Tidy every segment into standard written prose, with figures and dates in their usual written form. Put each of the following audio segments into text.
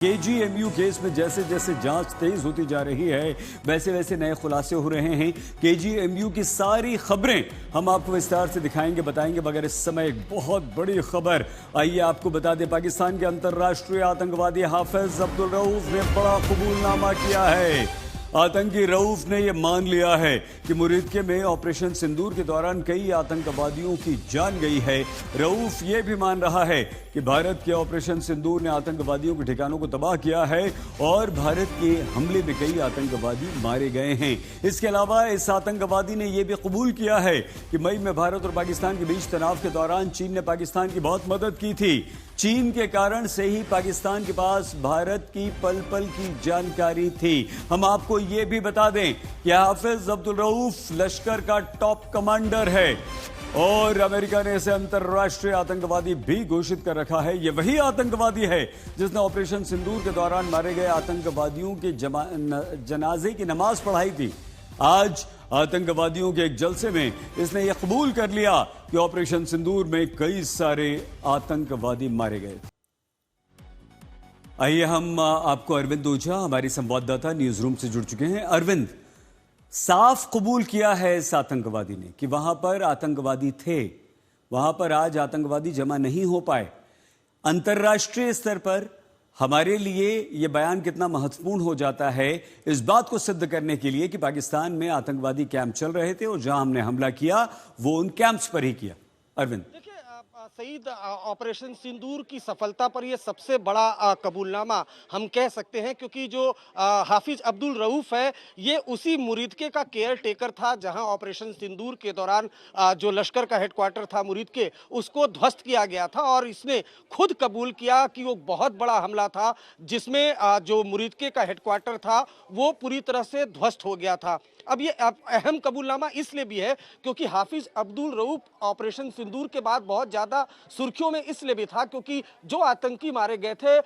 KGMU case में जैसे जैसे जांच तेज होती जा रही है वैसे वैसे नए खुलासे हो रहे हैं। केजीएमयू की सारी खबरें हम आपको विस्तार से दिखाएंगे, बताएंगे, मगर इस समय एक बहुत बड़ी खबर आइए आपको बता दें। पाकिस्तान के अंतर्राष्ट्रीय आतंकवादी हाफिज अब्दुल रऊफ ने बड़ा कबूलनामा किया है। आतंकी रऊफ ने यह मान लिया है कि मुरीदके में ऑपरेशन सिंदूर के दौरान कई आतंकवादियों की जान गई है। रऊफ यह भी मान रहा है कि भारत के ऑपरेशन सिंदूर ने आतंकवादियों के ठिकानों को तबाह किया है और भारत के हमले में कई आतंकवादी मारे गए हैं। इसके अलावा इस आतंकवादी ने यह भी कबूल किया है कि मई में भारत और पाकिस्तान के बीच तनाव के दौरान चीन ने पाकिस्तान की बहुत मदद की थी। चीन के कारण से ही पाकिस्तान के पास भारत की पल पल की जानकारी थी। हम आपको यह भी बता दें कि हाफिज अब्दुल रऊफ लश्कर का टॉप कमांडर है और अमेरिका ने इसे अंतर्राष्ट्रीय आतंकवादी भी घोषित कर रखा है। यह वही आतंकवादी है जिसने ऑपरेशन सिंदूर के दौरान मारे गए आतंकवादियों के जनाजे की नमाज पढ़ाई थी। आज आतंकवादियों के एक जलसे में इसने यह कबूल कर लिया कि ऑपरेशन सिंदूर में कई सारे आतंकवादी मारे गए। आइए हम आपको अरविंद ओझा हमारी संवाददाता न्यूज रूम से जुड़ चुके हैं। अरविंद, साफ कबूल किया है इस आतंकवादी ने कि वहां पर आतंकवादी थे, वहां पर आज आतंकवादी जमा नहीं हो पाए। अंतर्राष्ट्रीय स्तर पर हमारे लिए यह बयान कितना महत्वपूर्ण हो जाता है इस बात को सिद्ध करने के लिए कि पाकिस्तान में आतंकवादी कैंप चल रहे थे और जहां हमने हमला किया वो उन कैंप्स पर ही किया। अरविंद, सईद, ऑपरेशन सिंदूर की सफलता पर यह सबसे बड़ा कबूलनामा हम कह सकते हैं, क्योंकि जो हाफिज अब्दुल रऊफ है ये उसी मुरीदके का केयर टेकर था जहां ऑपरेशन सिंदूर के दौरान जो लश्कर का हेडक्वार्टर था मुरीदके उसको ध्वस्त किया गया था और इसने खुद कबूल किया कि वो बहुत बड़ा हमला था जिसमें जो मुरीदके का हेडक्वार्टर था वो पूरी तरह से ध्वस्त हो गया था। अब ये अहम कबूलनामा इसलिए भी है क्योंकि हाफिज अब्दुल रऊफ ऑपरेशन सिंदूर के बाद बहुत ज्यादा सुर्खियों में इसलिए भी था क्योंकि जो आतंकी मारे गए थे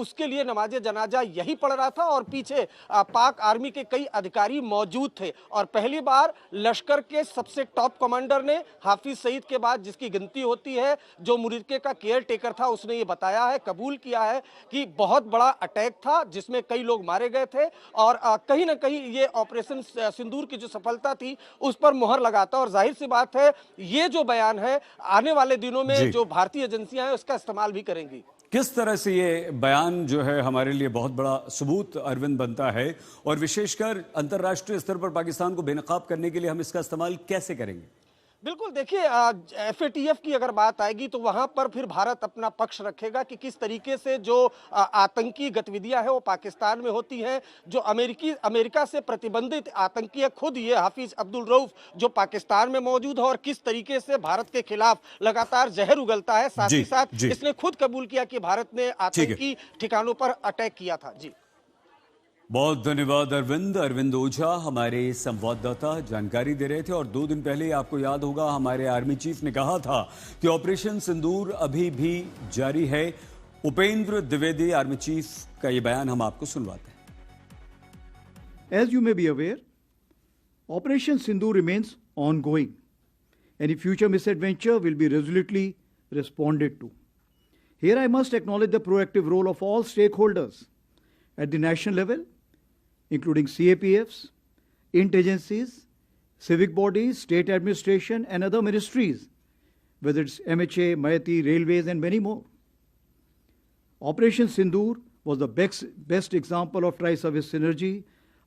उसके लिए नमाज जनाजा यही पढ़ रहा था और पीछे पाक आर्मी के कई अधिकारी मौजूद थे। और पहली बार लश्कर के सबसे टॉप कमांडर ने हाफिज सईद के बाद जिसकी गिनती होती है जो मुरीदके का केयर टेकर था उसने ये बताया है, कबूल किया है कि बहुत बड़ा अटैक था जिसमें कई लोग मारे गए थे और कहीं ना कहीं ये ऑपरेशन सिंदूर की जो सफलता थी उस पर मुहर लगाता। और जाहिर सी बात है ये जो बयान है आने वाले दिनों में जो भारतीय एजेंसियां हैं उसका इस्तेमाल भी करेंगी। किस तरह से ये बयान जो है हमारे लिए बहुत बड़ा सबूत अरविंद बनता है और विशेषकर अंतर्राष्ट्रीय स्तर पर पाकिस्तान को बेनकाब करने के लिए हम इसका इस्तेमाल कैसे करेंगे? बिल्कुल, देखिए एफएटीएफ की अगर बात आएगी तो वहां पर फिर भारत अपना पक्ष रखेगा कि किस तरीके से जो आतंकी गतिविधियां हैं वो पाकिस्तान में होती हैं। जो अमेरिका से प्रतिबंधित आतंकी है खुद ये हाफिज अब्दुल रऊफ जो पाकिस्तान में मौजूद है और किस तरीके से भारत के खिलाफ लगातार जहर उगलता है। साथ ही साथ इसने खुद कबूल किया कि भारत ने आतंकी ठिकानों पर अटैक किया था। जी, बहुत धन्यवाद अरविंद। अरविंद ओझा हमारे संवाददाता जानकारी दे रहे थे और 2 दिन पहले आपको याद होगा हमारे आर्मी चीफ ने कहा था कि ऑपरेशन सिंदूर अभी भी जारी है। उपेंद्र द्विवेदी आर्मी चीफ का यह बयान हम आपको सुनवाते हैं। As you may be aware, Operation Sindoor remains ongoing. Any future misadventure will be resolutely responded to. Here I must acknowledge the proactive role of all stakeholders at the national level, including CAPFs, int-agencies, civic bodies, state administration and other ministries, whether it's MHA, MAITI, railways and many more. Operation Sindoor was the best example of tri-service synergy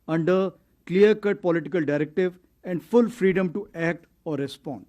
under clear-cut political directive and full freedom to act or respond.